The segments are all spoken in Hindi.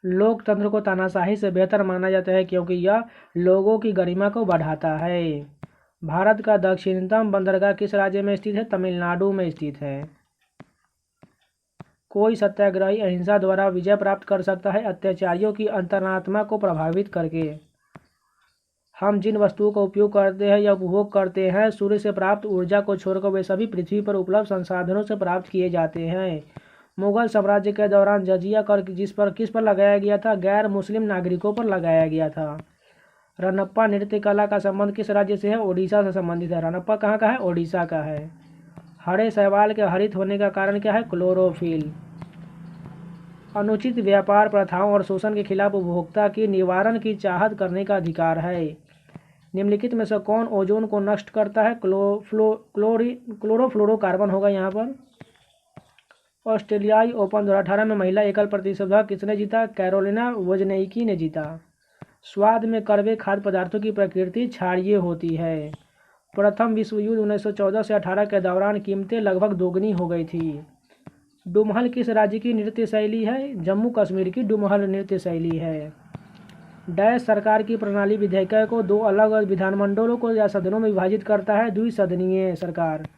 लोकतंत्र को तानाशाही से बेहतर माना जाता है क्योंकि यह लोगों की गरिमा को बढ़ाता है। भारत का दक्षिणतम बंदरगाह किस राज्य में स्थित है? तमिलनाडु में स्थित है। कोई सत्याग्रही अहिंसा द्वारा विजय प्राप्त कर सकता है अत्याचारियों की अंतरात्मा को प्रभावित करके। हम जिन वस्तुओं का उपयोग करते हैं या उपभोग करते हैं सूर्य से प्राप्त ऊर्जा को छोड़कर वे सभी पृथ्वी पर उपलब्ध संसाधनों से प्राप्त किए जाते हैं। मुगल साम्राज्य के दौरान जजिया कर किस पर लगाया गया था? गैर मुस्लिम नागरिकों पर लगाया गया था। रनप्पा नृत्य कला का संबंध किस राज्य से है? ओडिशा से संबंधित है। रनप्पा कहाँ का है? ओडिशा का है। हरे शैवाल के हरित होने का कारण क्या है? क्लोरोफिल। अनुचित व्यापार प्रथाओं और शोषण के खिलाफ उपभोक्ता की निवारण की चाहत करने का अधिकार है। निम्नलिखित में से कौन ओजोन को नष्ट करता है? क्लोरोफ्लोरोकार्बन होगा यहाँ पर। ऑस्ट्रेलियाई ओपन 2018 में महिला एकल प्रतिस्पर्धा किसने जीता? कैरोलिना वोजनियाकी ने जीता। स्वाद में कड़वे खाद्य पदार्थों की प्रकृति क्षारीय होती है। प्रथम विश्व युद्ध 1914 से 18 के दौरान कीमतें लगभग दोगुनी हो गई थी। डुमहल किस राज्य की नृत्य शैली है? जम्मू कश्मीर की डुमहल नृत्य शैली है। डैश सरकार की प्रणाली विधेयक को दो अलग विधानमंडलों को या सदनों में विभाजित करता है? द्विसदनीय सरकार।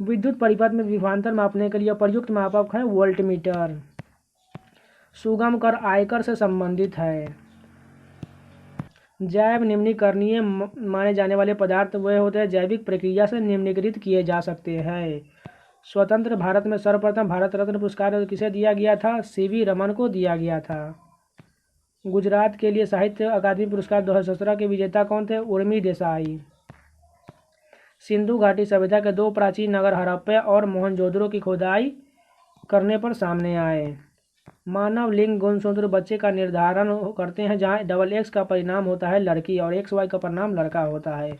विद्युत परिपथ में विभवांतर मापने के लिए प्रयुक्त मापक है वोल्टमीटर। सुगम कर आयकर से संबंधित है। जैव निम्नीकरणीय माने जाने वाले पदार्थ वे होते हैं जैविक प्रक्रिया से निम्नीकृत किए जा सकते हैं। स्वतंत्र भारत में सर्वप्रथम भारत रत्न पुरस्कार किसे दिया गया था? सीवी रमन को दिया गया था। गुजरात के लिए साहित्य अकादमी पुरस्कार 2017 के विजेता कौन थे? उर्मी देसाई। सिंधु घाटी सभ्यता के दो प्राचीन नगर हड़प्पा और मोहनजोदड़ो की खोदाई करने पर सामने आए। मानव लिंग गुणसूत्र बच्चे का निर्धारण करते हैं जहां XX का परिणाम होता है लड़की और XY का परिणाम लड़का होता है।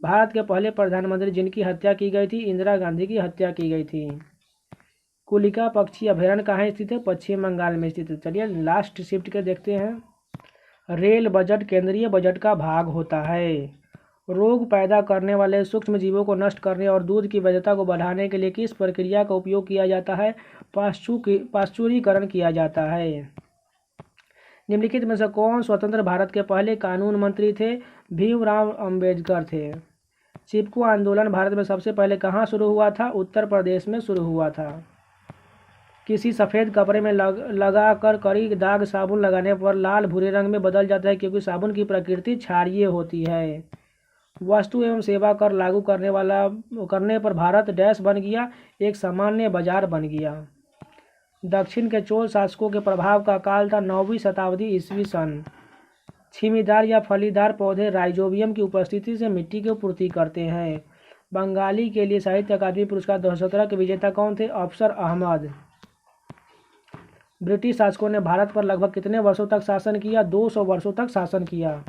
भारत के पहले प्रधानमंत्री जिनकी हत्या की गई थी? इंदिरा गांधी की हत्या की गई थी। कुलिका पक्षी अभयारण्य कहाँ स्थित है? पश्चिम बंगाल में स्थित है। चलिए लास्ट शिफ्ट के देखते हैं। रेल बजट केंद्रीय बजट का भाग होता है। रोग पैदा करने वाले सूक्ष्म जीवों को नष्ट करने और दूध की वैधता को बढ़ाने के लिए किस प्रक्रिया का उपयोग किया जाता है? पाश्चुरीकरण किया जाता है। निम्नलिखित में से कौन स्वतंत्र भारत के पहले कानून मंत्री थे? भीमराव अंबेडकर थे। चिपको आंदोलन भारत में सबसे पहले कहाँ शुरू हुआ था? उत्तर प्रदेश में शुरू हुआ था। किसी सफ़ेद कपड़े में लगा कर कड़ी दाग साबुन लगाने पर लाल भूरे रंग में बदल जाता है क्योंकि साबुन की प्रकृति क्षारीय होती है। वस्तु एवं सेवा कर लागू करने पर भारत डैश बन गया? एक सामान्य बाजार बन गया। दक्षिण के चोल शासकों के प्रभाव का काल था 9वीं शताब्दी ईस्वी सन। छिमीदार या फलीदार पौधे राइजोबियम की उपस्थिति से मिट्टी की पूर्ति करते हैं। बंगाली के लिए साहित्य अकादमी पुरस्कार 2017 के विजेता कौन थे? अफसर अहमद। ब्रिटिश शासकों ने भारत पर लगभग कितने वर्षों तक शासन किया? 200 वर्षों तक शासन किया।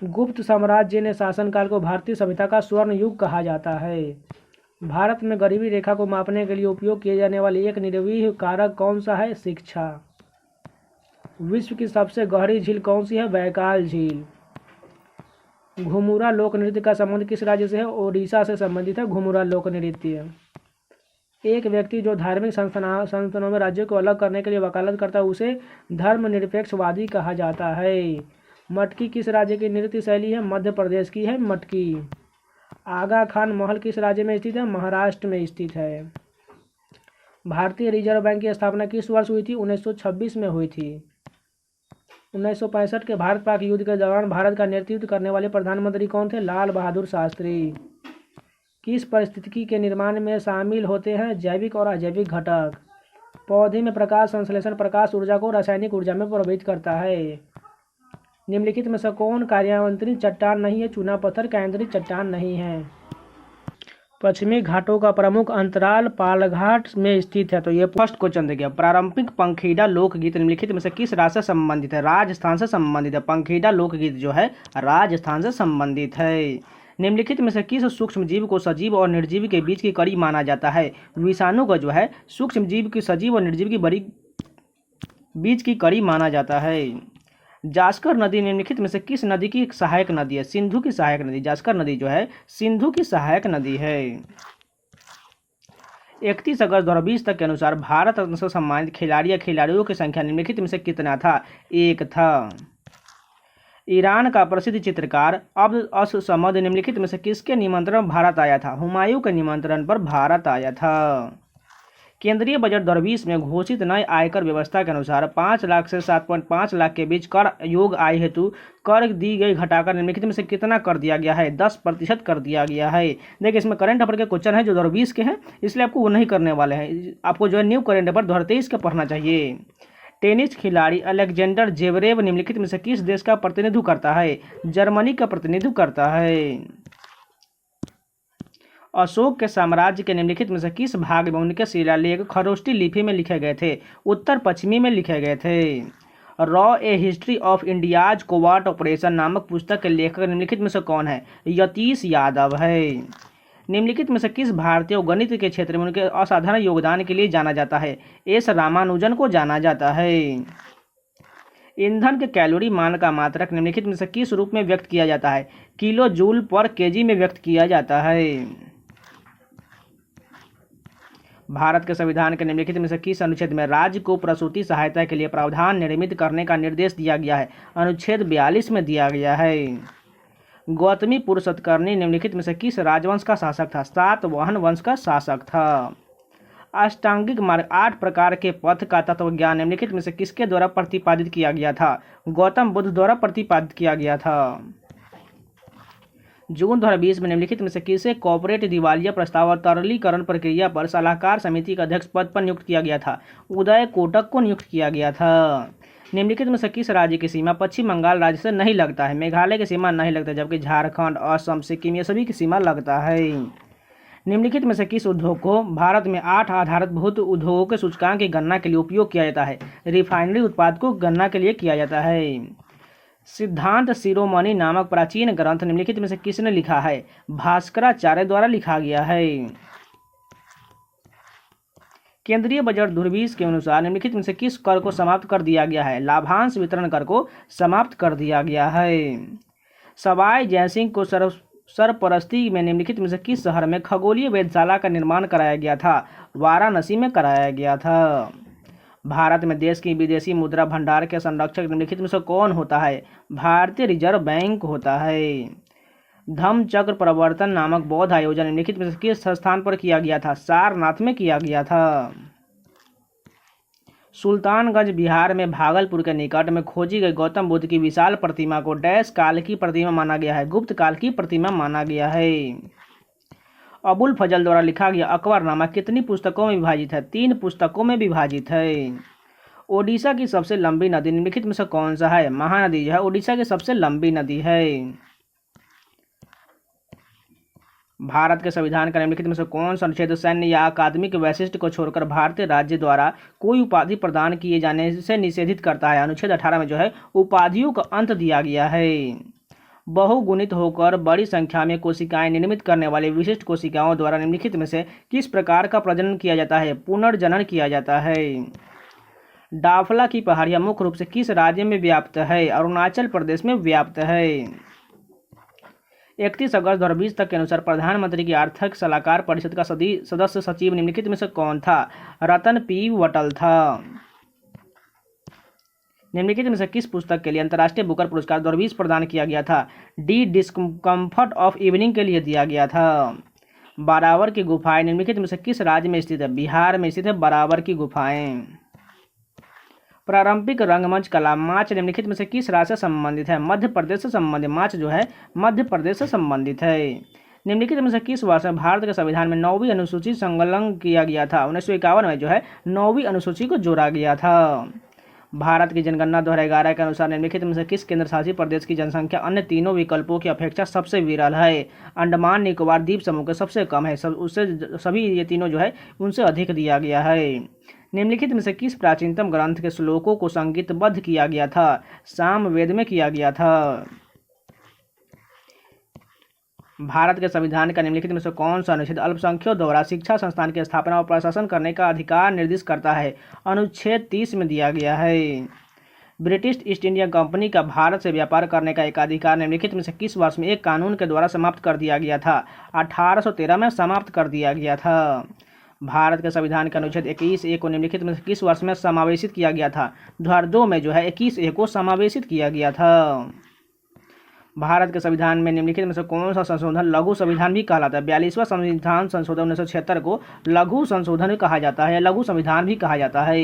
गुप्त साम्राज्य ने शासनकाल को भारतीय सभ्यता का स्वर्ण युग कहा जाता है। भारत में गरीबी रेखा को मापने के लिए उपयोग किए जाने वाले एक निर्वीह कारक कौन सा है? शिक्षा। विश्व की सबसे गहरी झील कौन सी है? बैकाल झील। घुमुरा लोक नृत्य का संबंध किस राज्य से है? ओडिशा से संबंधित है घुमुरा लोक नृत्य। एक व्यक्ति जो धार्मिक संस्थानों में राज्यों को अलग करने के लिए वकालत करता है उसे धर्मनिरपेक्षवादी कहा जाता है। मटकी किस राज्य की नृत्य शैली है? मध्य प्रदेश की है मटकी। आगा खान महल किस राज्य में स्थित है? महाराष्ट्र में स्थित है। भारतीय रिजर्व बैंक की स्थापना किस वर्ष हुई थी? 1926 में हुई थी। 1965 के भारत पाक युद्ध के दौरान भारत का नेतृत्व करने वाले प्रधानमंत्री कौन थे? लाल बहादुर शास्त्री। किस पारिस्थितिकी के निर्माण में शामिल होते हैं? जैविक और अजैविक घटक। पौधे में प्रकाश संश्लेषण प्रकाश ऊर्जा को रासायनिक ऊर्जा में प्रभावित करता है। निम्नलिखित में से कौन कार्यांतरित चट्टान नहीं है? चूना पत्थर कार्यांतरित चट्टान नहीं है। पश्चिमी घाटों का प्रमुख अंतराल पालघाट में स्थित है। तो ये फर्स्ट क्वेश्चन देखिए। पारंपरिक पंखीड़ा लोकगीत निम्नलिखित में से किस राज्य से संबंधित है? राजस्थान से संबंधित है। पंखीड़ा लोकगीत जो है राजस्थान से संबंधित है। निम्नलिखित में से किस सूक्ष्म जीव को सजीव और निर्जीव के बीच की कड़ी माना जाता है? विषाणु को जो है सूक्ष्म जीव की सजीव और निर्जीव की बीच की कड़ी माना जाता है। जास्कर नदी निम्नलिखित में से किस नदी की सहायक नदी है? सिंधु की सहायक नदी। जास्कर नदी जो है सिंधु की सहायक नदी है। 31 अगस्त 2020 तक के अनुसार भारत रत्न से सम्मानित खिलाड़ी या खिलाड़ियों की संख्या निम्नलिखित में से कितना था? 1 था। ईरान का प्रसिद्ध चित्रकार अब्द अस समद निम्नलिखित में से किसके निमंत्रण पर भारत आया था? हुमायूं के निमंत्रण पर भारत आया था। केंद्रीय बजट 2020 में घोषित नई आयकर व्यवस्था के अनुसार 5 लाख से 7.5 लाख के बीच कर योग्य आय हेतु कर दी गई घटाकर निम्नलिखित में से कितना कर दिया गया है? 10% कर दिया गया है। देखिए इसमें करंट अफेयर के क्वेश्चन है जो 2020 के हैं, इसलिए आपको वो नहीं करने वाले हैं। आपको जो है न्यू करंट अफेयर 2023 का पढ़ना चाहिए। टेनिस खिलाड़ी अलेक्जेंडर जेवरेव निम्नलिखित में से किस देश का प्रतिनिधित्व करता है? जर्मनी का प्रतिनिधित्व करता है। अशोक के साम्राज्य के निम्नलिखित में से किस भाग में उनके शिलालेख खरोष्टी लिपि में लिखे गए थे? उत्तर पश्चिमी में लिखे गए थे। रॉ a history of India's covert operation नामक पुस्तक के लेखक निम्नलिखित में से कौन है? यतीश यादव है। निम्नलिखित में से किस भारतीय को गणित के क्षेत्र में उनके असाधारण योगदान के लिए जाना जाता है? एस रामानुजन को जाना जाता है। ईंधन के कैलोरी मान का मात्रक निम्नलिखित में से किस रूप में व्यक्त किया जाता है? किलो जूल पर केजी में व्यक्त किया जाता है। भारत के संविधान के निम्नलिखित में से किस अनुच्छेद में राज्य को प्रसूति सहायता के लिए प्रावधान निर्मित करने का निर्देश दिया गया है? अनुच्छेद 42 में दिया गया है। गौतमीपुत्र सतकर्णी निम्नलिखित में से किस राजवंश का शासक था? सातवाहन वंश का शासक था। अष्टांगिक मार्ग 8 प्रकार के पथ का तत्वज्ञान निम्नलिखित में से किसके द्वारा प्रतिपादित किया गया था? गौतम बुद्ध द्वारा प्रतिपादित किया गया था। जून 2020 में निम्नलिखित में से किसे कॉर्पोरेट दिवालिया प्रस्ताव और तरलीकरण प्रक्रिया पर सलाहकार समिति का अध्यक्ष पद पर नियुक्त किया गया था? उदय कोटक को नियुक्त किया गया था। निम्नलिखित में से किस राज्य की सीमा पश्चिम बंगाल राज्य से नहीं लगता है? मेघालय की सीमा नहीं लगता, जबकि झारखंड, असम, सिक्किम ये सभी की सीमा लगता है। निम्नलिखित में से किस उद्योग को भारत में 8 आधारभूत उद्योगों के सूचकांक की गणना के लिए उपयोग किया जाता है? रिफाइनरी उत्पाद को गणना के लिए किया जाता है। सिद्धांत शिरोमणि नामक प्राचीन ग्रंथ निम्नलिखित में से किसने लिखा है? भास्कराचार्य द्वारा लिखा गया है। केंद्रीय बजट 2020 के अनुसार निम्नलिखित में से किस कर को समाप्त कर दिया गया है? लाभांश वितरण कर को समाप्त कर दिया गया है। सवाई जयसिंह को सरपरस्ती में निम्नलिखित में से किस शहर में खगोलीय वेधशाला का निर्माण कराया गया था? वाराणसी में कराया गया था। भारत में देश की विदेशी मुद्रा भंडार के संरक्षक निम्नलिखित में से कौन होता है? भारतीय रिजर्व बैंक होता है। धम्मचक्र प्रवर्तन नामक बौद्ध आयोजन निम्नलिखित में से किस स्थान पर किया गया था? सारनाथ में किया गया था। सुल्तानगंज बिहार में भागलपुर के निकट में खोजी गई गौतम बुद्ध की विशाल प्रतिमा को डैश काल की प्रतिमा माना गया है? गुप्त काल की प्रतिमा माना गया है। अबुल फजल द्वारा लिखा गया अकबरनामा कितनी पुस्तकों में विभाजित है? 3 पुस्तकों में विभाजित है। ओडिशा की सबसे लंबी नदी निम्नलिखित में से कौन सा है? महानदी जो है ओडिशा की सबसे लंबी नदी है। भारत के संविधान का निम्नलिखित में से कौन सा अनुच्छेद सैन्य या अकादमिक वैशिष्ट को छोड़कर भारतीय राज्य द्वारा कोई उपाधि प्रदान किए जाने से निषेधित करता है? अनुच्छेद 18 में जो है उपाधियों का अंत दिया गया है। बहुगुणित होकर बड़ी संख्या में कोशिकाएं निर्मित करने वाले विशिष्ट कोशिकाओं द्वारा निम्नलिखित में से किस प्रकार का प्रजनन किया जाता है? पुनर्जनन किया जाता है। डाफला की पहाड़ियां मुख्य रूप से किस राज्य में व्याप्त है? अरुणाचल प्रदेश में व्याप्त है। 31 अगस्त 2020 तक के अनुसार प्रधानमंत्री की आर्थिक सलाहकार परिषद का सदस्य सचिव निम्नलिखित में से कौन था? रतन पी वटल था। निम्नलिखित में से किस पुस्तक के लिए अंतर्राष्ट्रीय बुकर पुरस्कार 2020 प्रदान किया गया था? डी डिस्कम्फर्ट ऑफ इवनिंग के लिए दिया गया था। बारावर की गुफाएं निम्नलिखित में से किस राज्य में स्थित है? बिहार में स्थित है बारावर की गुफाएं। प्रारंभिक रंगमंच कला माच निम्नलिखित में से किस राज्य से संबंधित है? मध्य प्रदेश से संबंधित। माच जो है मध्य प्रदेश से संबंधित है। निम्नलिखित में से किस वर्ष में भारत के संविधान में 9वीं अनुसूची संलग्न किया गया था? 1951 में जो है 9वीं अनुसूची को जोड़ा गया था। भारत की जनगणना 2011 के अनुसार निम्नलिखित में से किस केंद्र शासित प्रदेश की जनसंख्या अन्य तीनों विकल्पों की अपेक्षा सबसे विरल है? अंडमान निकोबार द्वीप समूह के सबसे कम है, उससे सभी ये तीनों जो है उनसे अधिक दिया गया है। निम्नलिखित में से किस प्राचीनतम ग्रंथ के श्लोकों को संगीतबद्ध किया गया था? सामवेद में किया गया था। भारत के संविधान का निम्नलिखित में से कौन सा अनुच्छेद अल्पसंख्यकों द्वारा शिक्षा संस्थान की स्थापना और प्रशासन करने का अधिकार निर्दिष्ट करता है? अनुच्छेद 30 में दिया गया है। ब्रिटिश ईस्ट इंडिया कंपनी का भारत से व्यापार करने का एकाधिकार निम्नलिखित में से किस वर्ष में एक कानून के द्वारा समाप्त कर दिया गया था? 1813 में समाप्त कर दिया गया था। भारत के संविधान के अनुच्छेद 21A को निम्नलिखित में से किस वर्ष में समावेशित किया गया था? 2002 में जो है 21A को समावेशित किया गया था। भारत के संविधान में निम्नलिखित में से कौन सा संशोधन लघु संविधान भी कहलाता है? 42वां संविधान संशोधन 1976 को लघु संशोधन कहा जाता है, लघु संविधान भी कहा जाता है।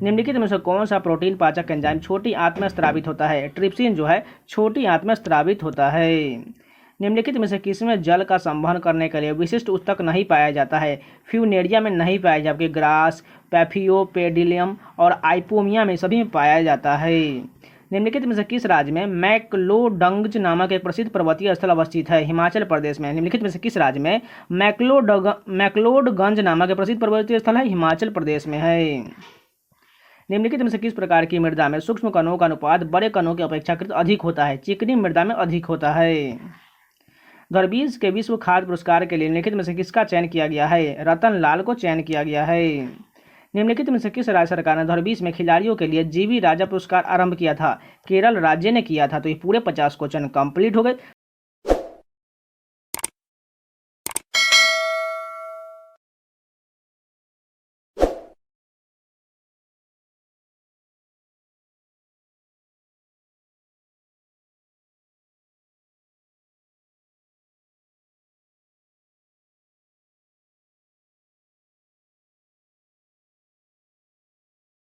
निम्नलिखित में से कौन सा प्रोटीन पाचक एंजाइम छोटी आंत में स्रावित होता है? ट्रिप्सिन जो है छोटी आंत में स्रावित होता है। निम्नलिखित में से किसमें जल का संवहन करने के लिए विशिष्ट ऊतक नहीं पाया जाता है? फ्यूनेरिया में नहीं पाया जाता, जबकि ग्रास, पैफियोपेडिलियम और आइपोमिया में सभी में पाया जाता है। निम्नलिखित में से किस राज्य में मैक्लोडगंज नामक एक प्रसिद्ध पर्वतीय स्थल अवस्थित है? हिमाचल प्रदेश में। निम्नलिखित में से किस राज्य में मैक्लोडगंज नामक एक प्रसिद्ध पर्वतीय स्थल है? हिमाचल प्रदेश में है। निम्नलिखित में से किस प्रकार की मृदा में सूक्ष्म कणों का अनुपात बड़े कणों की अपेक्षाकृत अधिक होता है? चिकनी मृदा में अधिक होता है। 2020 के विश्व खाद्य पुरस्कार के लिए निम्नलिखित में से किसका चयन किया गया है? रतन लाल को चयन किया गया है। निम्नलिखित में से किस राज्य सरकार ने 2020 में खिलाड़ियों के लिए जीवी राजा पुरस्कार आरंभ किया था? केरल राज्य ने किया था। तो ये पूरे 50 क्वेश्चन कंप्लीट हो गए।